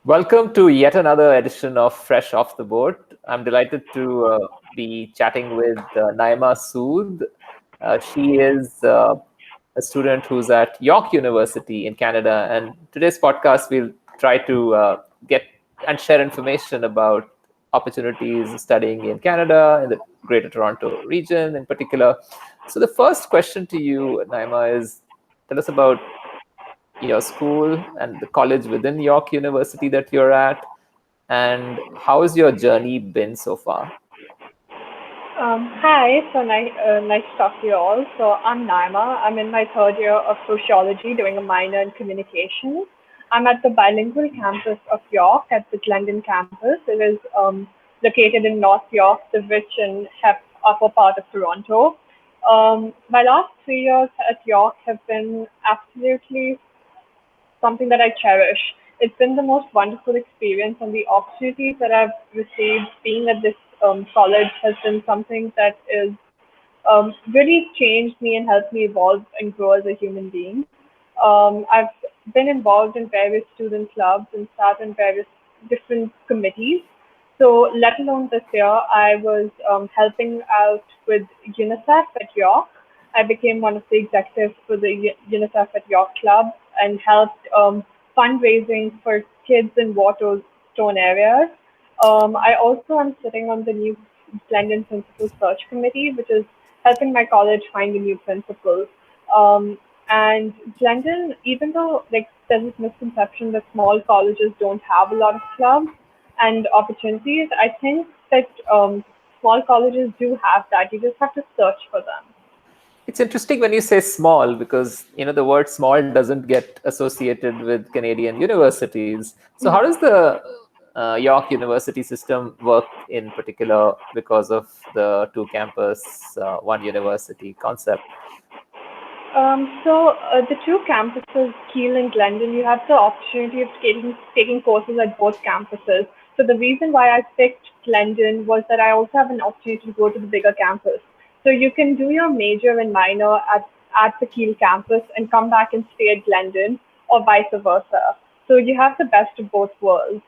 Welcome to yet another edition of Fresh Off the Boat. I'm delighted to be chatting with Naima Sood. She is a student who's at York University in Canada. And today's podcast, we'll try to get and share information about opportunities studying in Canada, in the Greater Toronto region in particular. So, the first question to you, Naima, is tell us about your school and the college within York University that you're at, and how has your journey been so far? Hi, nice to talk to you all. So I'm Naima. I'm in my third year of sociology, doing a minor in communications. I'm at the bilingual campus of York at the Glendon campus. It is located in North York, the rich and upper part of Toronto. My last 3 years at York have been absolutely something that I cherish. It's been the most wonderful experience, and the opportunities that I've received being at this college has been something that is really changed me and helped me evolve and grow as a human being. I've been involved in various student clubs and sat in various different committees. So, let alone this year, I was helping out with UNICEF at York. I became one of the executives for the UNICEF at York Club and helped fundraising for kids in war-torn areas. I also am sitting on the new Glendon Principal Search Committee, which is helping my college find a new principal. Um, and Glendon, even though like there's this misconception that small colleges don't have a lot of clubs and opportunities, I think that small colleges do have that. You just have to search for them. It's interesting when you say small because the word small doesn't get associated with Canadian universities. So how does the York University system work in particular because of the two campus, one university concept? The two campuses, Keele and Glendon, you have the opportunity of taking courses at both campuses. So the reason why I picked Glendon was that I also have an opportunity to go to the bigger campus. So you can do your major and minor at the Keele campus and come back and stay at Glendon, or vice versa. So you have the best of both worlds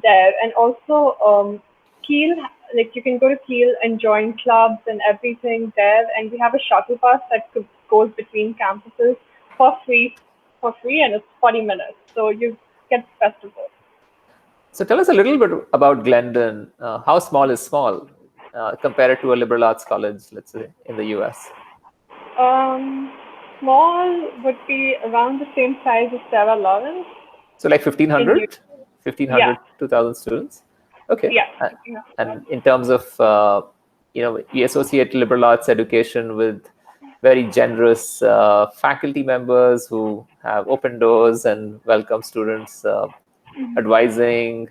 there. And also, Kiel, like you can go to Kiel and join clubs and everything there, and we have a shuttle bus that goes between campuses for free, and it's 40 minutes. So you get the best of both. So tell us a little bit about Glendon. How small is small compared to a liberal arts college, let's say, in the US? Um, Small would be around the same size as Sarah Lawrence So like in New. 1,500, Yeah, 2,000 students. Okay. yeah, And in terms of, we associate liberal arts education with very generous faculty members who have open doors and welcome students, advising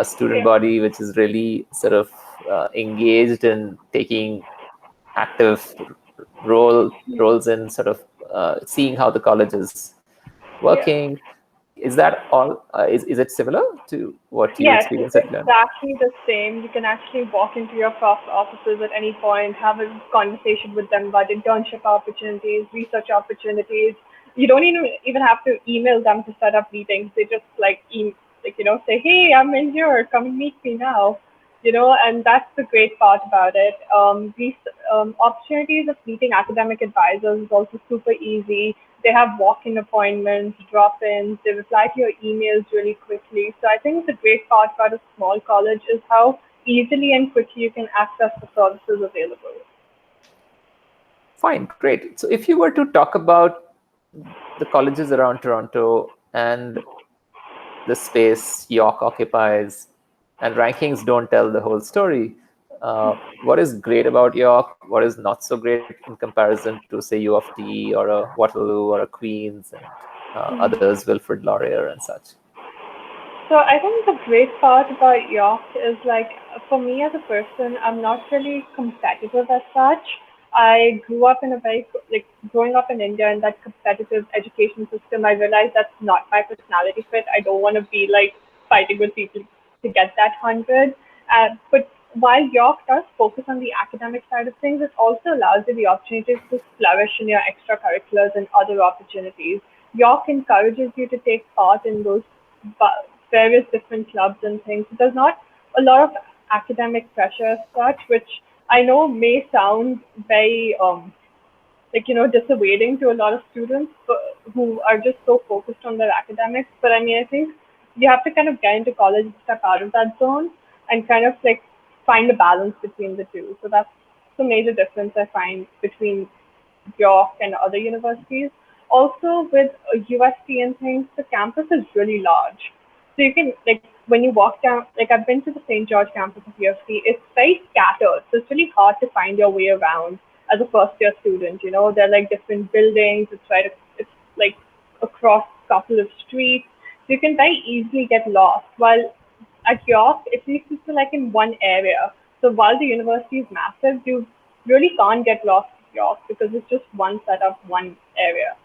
student yeah, body, which is really sort of engaged in taking active roles in sort of seeing how the college is yeah. working. Is that all? Is it similar to what you Yes, experience it's at Glen? exactly the same. You can actually walk into your prof offices at any point, have a conversation with them about internship opportunities, research opportunities. You don't even have to email them to set up meetings. They just say, "Hey, I'm in here. Come and meet me now." And that's the great part about it. These opportunities of meeting academic advisors is also super easy. They have walk-in appointments, drop-ins, they reply to your emails really quickly. So I think the great part about a small college is how easily and quickly you can access the services available. Fine, great. So if you were to talk about the colleges around Toronto and the space York occupies, and rankings don't tell the whole story. What is great about York? What is not so great in comparison to, say, U of T or a Waterloo or a Queens and others, Wilfrid Laurier and such? So I think the great part about York is like for me as a person, I'm not really competitive as such. I grew up in a very like growing up in India in that competitive education system. I realized that's not my personality fit. I don't want to be like fighting with people to get that 100. But while York does focus on the academic side of things, it also allows you the opportunities to flourish in your extracurriculars and other opportunities. York encourages you to take part in those various different clubs and things. There's not a lot of academic pressure as such, which I know may sound very dissuading to a lot of students who are just so focused on their academics. But I mean, I think you have to kind of get into college and step out of that zone and kind of like find a balance between the two. So that's the major difference I find between York and other universities. Also, with USC and things, the campus is really large. So you can, like, when you walk down, like, I've been to the St. George campus of USC, it's very scattered. So it's really hard to find your way around as a first year student. There are like different buildings, it's like across a couple of streets. So you can very easily get lost. While at York, at least it's like in one area. So while the university is massive, you really can't get lost at York because it's just one setup, one area.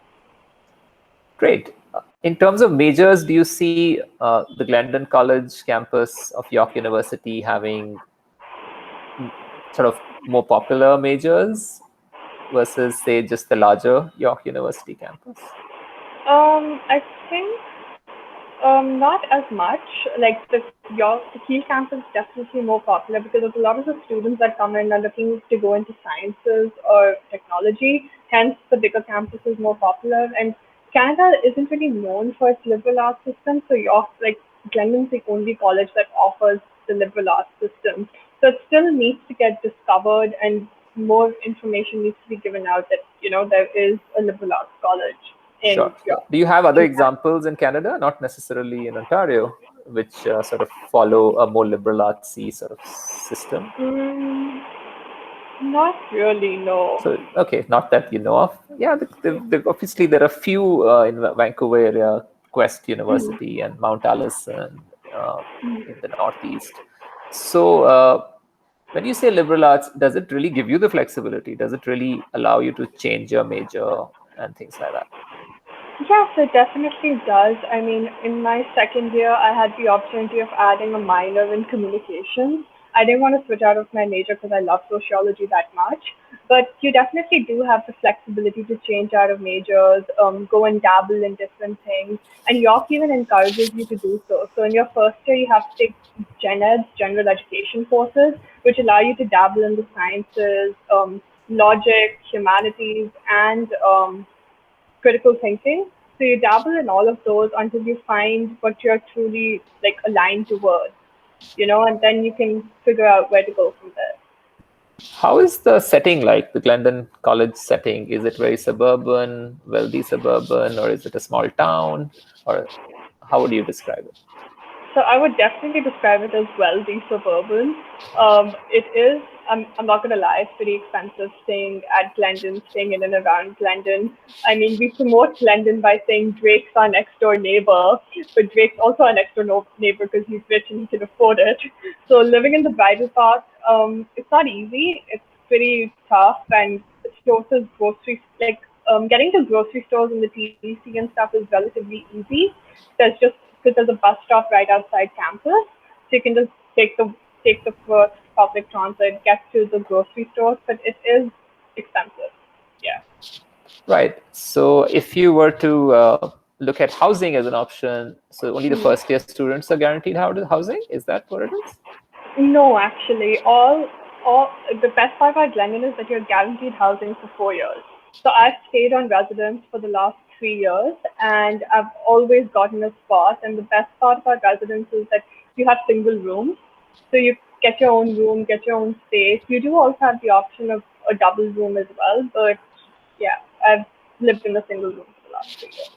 Great. In terms of majors, do you see the Glendon College campus of York University having sort of more popular majors versus, say, just the larger York University campus? I think not as much. Like the Kiel campus is definitely more popular because a lot of the students that come in are looking to go into sciences or technology. Hence, the bigger campus is more popular. And Canada isn't really known for its liberal arts system. So York, like Glendon's the only college that offers the liberal arts system. So it still needs to get discovered and more information needs to be given out that there is a liberal arts college in Sure. York. Do you have other examples in Canada, not necessarily in Ontario, which sort of follow a more liberal artsy sort of system? Not really, no. So, okay, not that you know of. Yeah, obviously there are a few in Vancouver area, Quest University and Mount Allison in the Northeast. So, when you say liberal arts, does it really give you the flexibility? Does it really allow you to change your major and things like that? Yes, it definitely does. I mean, in my second year, I had the opportunity of adding a minor in communications. I didn't want to switch out of my major because I love sociology that much. But you definitely do have the flexibility to change out of majors, go and dabble in different things. And York even encourages you to do so. So in your first year, you have to take gen eds, general education courses, which allow you to dabble in the sciences, logic, humanities, and critical thinking. So you dabble in all of those until you find what you're truly like aligned towards, and then you can figure out where to go from there. How is the setting like, the Glendon College setting? Is it very suburban, wealthy suburban, or is it a small town? Or how would you describe it? So I would definitely describe it as wealthy suburban. It is, I'm not going to lie, it's pretty expensive staying at Glendon, staying in and around Glendon. I mean, we promote Glendon by saying Drake's our next door neighbor, but Drake's also our next door neighbor because he's rich and he can afford it. So living in the bridal park, it's not easy. It's pretty tough and it's close to grocery, like getting to grocery stores in the TDC and stuff is relatively easy. There's just because there's a bus stop right outside campus, so you can just take the first public transit, get to the grocery stores, but it is expensive. Yeah. Right. So if you were to look at housing as an option, so only the first year students are guaranteed housing? Is that what it is? No, actually, all the best part about Glendon is that you're guaranteed housing for 4 years. So I've stayed on residence for the last 3 years, and I've always gotten a spot. And the best part about residence is that you have single rooms, so you get your own room, get your own space. You do also have the option of a double room as well, but yeah, I've lived in a single room for the last 3 years.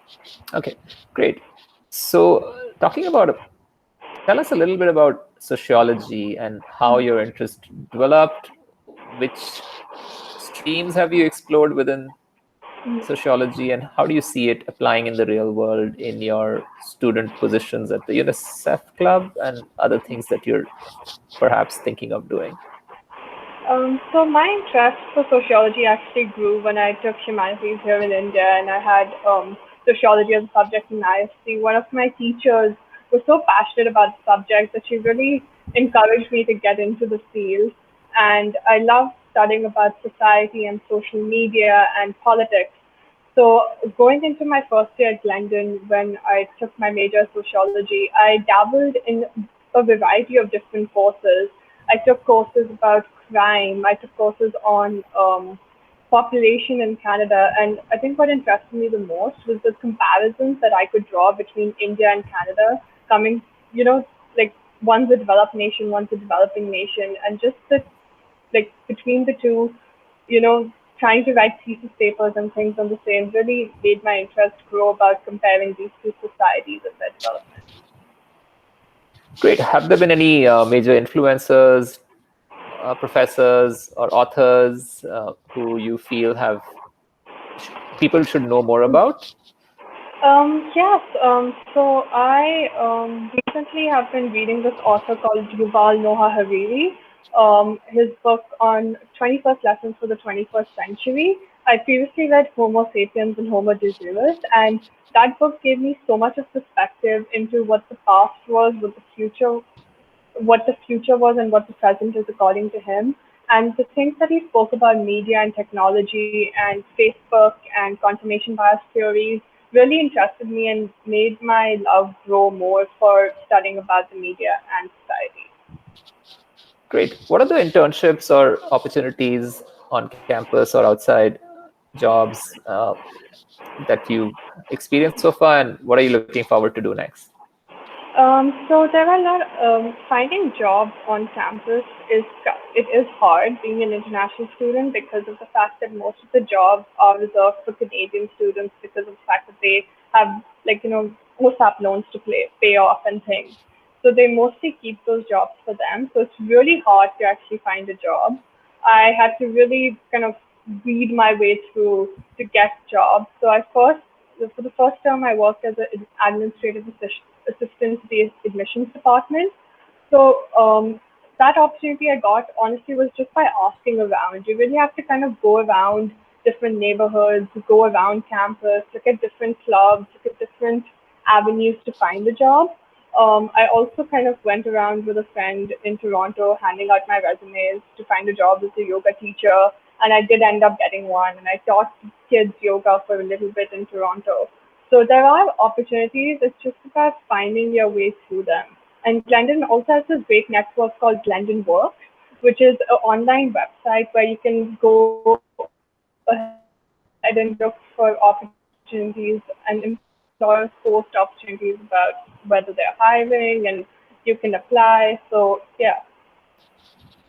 Okay, great. So talking about, tell us a little bit about sociology and how your interest developed. Which streams have you explored within sociology, and how do you see it applying in the real world in your student positions at the UNICEF Club and other things that you're perhaps thinking of doing? So my interest for sociology actually grew when I took humanities here in India, and I had sociology as a subject in ISC. One of my teachers was so passionate about the subject that she really encouraged me to get into the field. And I love studying about society and social media and politics. So going into my first year at Glendon, when I took my major sociology, I dabbled in a variety of different courses. I took courses about crime. I took courses on population in Canada, and I think what interested me the most was the comparisons that I could draw between India and Canada, coming, like one's a developed nation, one's a developing nation, and just the between the two, you know, trying to write thesis papers and things on the same really made my interest grow about comparing these two societies and their development. Great. Have there been any major influencers, professors, or authors who you feel people should know more about? Yes, so I recently have been reading this author called Yuval Noah Hariri. His book on 21st Lessons for the 21st Century. I previously read Homo Sapiens and Homo Deusirus, and that book gave me so much of perspective into what the past was, what the future was and what the present is according to him. And the things that he spoke about media and technology and Facebook and confirmation bias theories really interested me and made my love grow more for studying about the media and society. Great. What are the internships or opportunities on campus or outside jobs that you experienced so far, and what are you looking forward to do next? So there are a lot. Finding jobs on campus is hard being an international student because of the fact that most of the jobs are reserved for Canadian students because of the fact that they have OSAP loans to pay off and things. So they mostly keep those jobs for them. So it's really hard to actually find a job. I had to really kind of weed my way through to get jobs. For the first term, I worked as an administrative assistant to the admissions department. So that opportunity I got honestly was just by asking around. You really have to kind of go around different neighborhoods, go around campus, look at different clubs, look at different avenues to find a job. I also kind of went around with a friend in Toronto handing out my resumes to find a job as a yoga teacher, and I did end up getting one, and I taught kids yoga for a little bit in Toronto. So there are opportunities. It's just about finding your way through them. And Glendon also has this great network called Glendon Works, which is an online website where you can go ahead and look for opportunities, and employers post opportunities about whether they're hiring and you can apply. So yeah.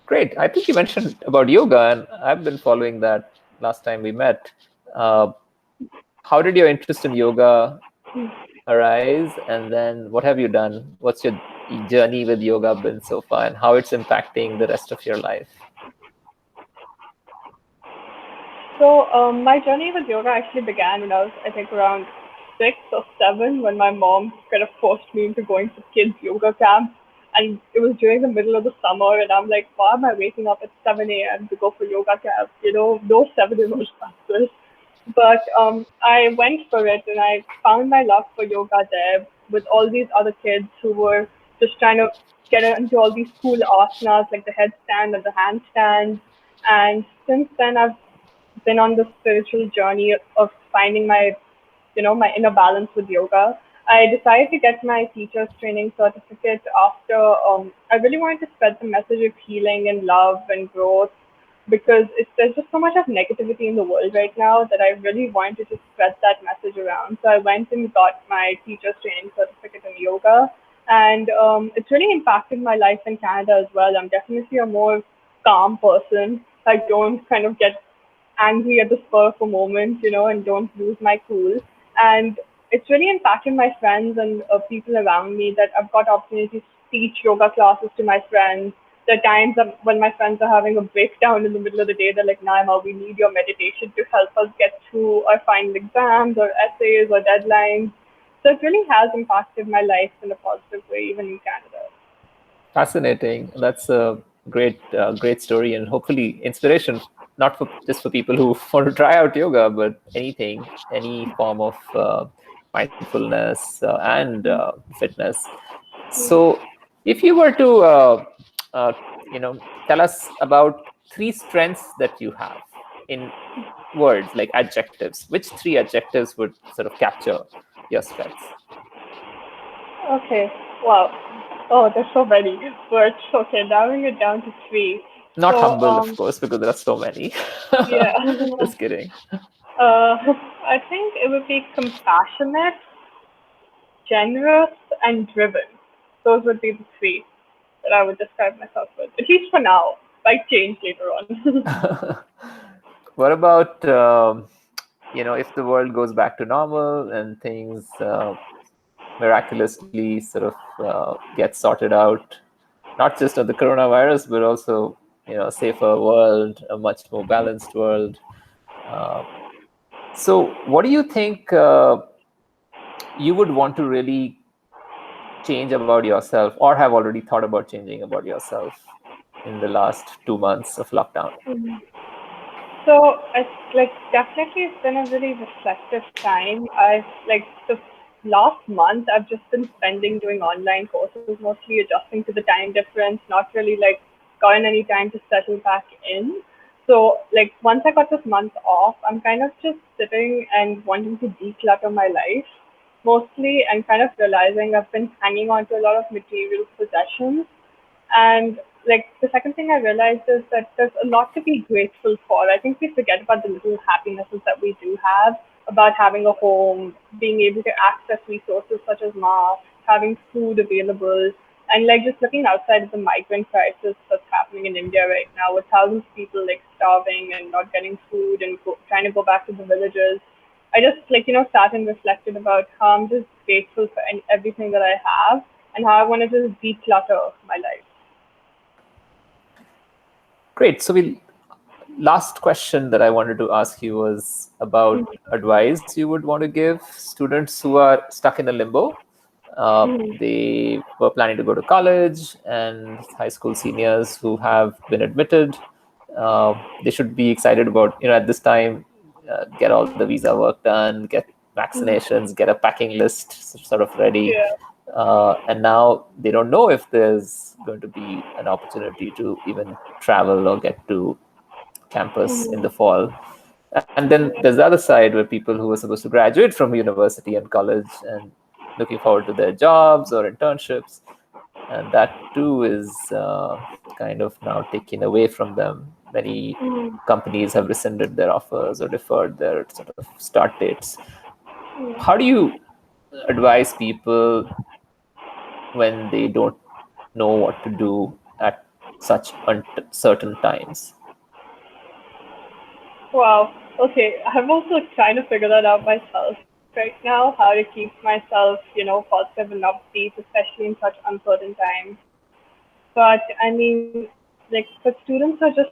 Great. I think you mentioned about yoga, and I've been following that last time we met. Uh, how did your interest in yoga arise, and then what have you done? What's your journey with yoga been so far, and how it's impacting the rest of your life? So my journey with yoga actually began when I was, I think, around 6 or 7, when my mom kind of forced me into going to kids yoga camp, and it was during the middle of the summer, and I'm like, why am I waking up at 7 a.m. to go for yoga camp? No 7-year-old classes. But I went for it, and I found my love for yoga there with all these other kids who were just trying to get into all these cool asanas like the headstand and the handstand. And since then, I've been on this spiritual journey of finding my inner balance with yoga. I decided to get my teacher's training certificate after I really wanted to spread the message of healing and love and growth, because there's just so much of negativity in the world right now that I really wanted to just spread that message around. So I went and got my teacher's training certificate in yoga, and it's really impacted my life in Canada as well. I'm definitely a more calm person. I don't kind of get angry at the spur of a moment, and don't lose my cool. And it's really impacted my friends and people around me that I've got opportunities to teach yoga classes to my friends. There are times when my friends are having a breakdown in the middle of the day. They're like, Naima, we need your meditation to help us get through our final exams or essays or deadlines. So it really has impacted my life in a positive way, even in Canada. Fascinating. That's a great story, and hopefully inspiration, not for just for people who want to try out yoga, but any form of mindfulness and fitness. So, if you were to, uh, tell us about three strengths that you have in words, like adjectives. Which three adjectives would sort of capture your strengths? Okay. Wow. Oh, there's so many words. Okay, narrowing it down to three. Not So, humble, of course, because there are so many. yeah. Just kidding. I think it would be compassionate, generous, and driven. Those would be the three that I would describe myself with, at least for now. Might change later on. What about if the world goes back to normal and things miraculously sort of get sorted out, not just of the coronavirus, but also a safer world, a much more balanced world. Uh, so, what do you think you would want to really change about yourself, or have already thought about changing about yourself in the last 2 months of lockdown? So it's like definitely it's been a really reflective time. I've like the last month I've just been spending doing online courses, mostly adjusting to the time difference, not really like gotten any time to settle back in. So like once I got this month off, I'm kind of just sitting and wanting to declutter my life mostly and kind of realizing I've been hanging on to a lot of material possessions and like the second thing I realized is that there's a lot to be grateful for. I think we forget about the little happinesses that we do have, about having a home, being able to access resources such as masks, having food available, and like just looking outside of the migrant crisis that's happening in India right now, with thousands of people like starving and not getting food and trying to go back to the villages. I just like sat and reflected about how I'm just grateful for everything that I have and how I want to just declutter my life. Great. So, last question that I wanted to ask you was about advice you would want to give students who are stuck in a limbo. They were planning to go to college, and high school seniors who have been admitted. They should be excited about, at this time, get all the visa work done, get vaccinations, get a packing list sort of ready. Yeah. And now they don't know if there's going to be an opportunity to even travel or get to campus in the fall. And then there's the other side where people who are supposed to graduate from university and college and looking forward to their jobs or internships. And that too is kind of now taken away from them. Many companies have rescinded their offers or deferred their sort of start dates. How do you advise people when they don't know what to do at such uncertain times? Wow. Okay. I'm also trying to figure that out myself right now, how to keep myself, positive and upbeat, especially in such uncertain times. But I mean, like, but students are just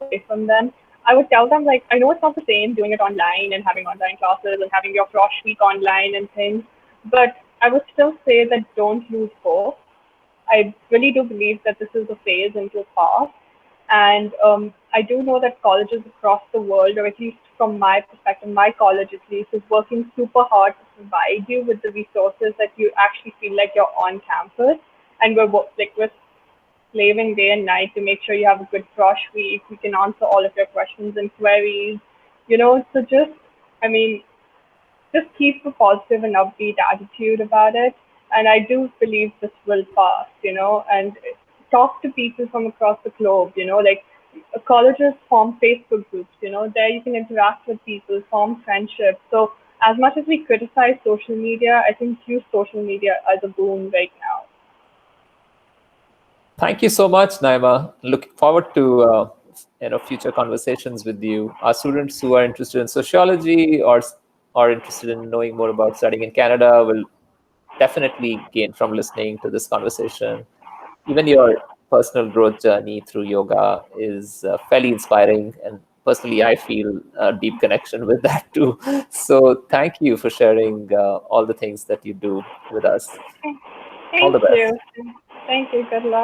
away from them. I would tell them, like, I know it's not the same doing it online and having online classes and having your frosh week online and things, but I would still say that don't lose hope. I really do believe that this is a phase into a past. And I do know that colleges across the world, or at least from my perspective, my college at least, is working super hard to provide you with the resources that you actually feel like you're on campus. And we're slaving day and night to make sure you have a good frosh week. We can answer all of your questions and queries. So just, I mean, just keep a positive and upbeat attitude about it. And I do believe this will pass, and talk to people from across the globe, like colleges form Facebook groups, there you can interact with people, form friendships. So as much as we criticize social media, I think use social media as a boon right now. Thank you so much, Naima. Looking forward to future conversations with you. Our students who are interested in sociology or are interested in knowing more about studying in Canada will definitely gain from listening to this conversation. Even your personal growth journey through yoga is fairly inspiring, and personally, I feel a deep connection with that too. So, thank you for sharing all the things that you do with us. All Thank the best. you. Thank you. Good luck.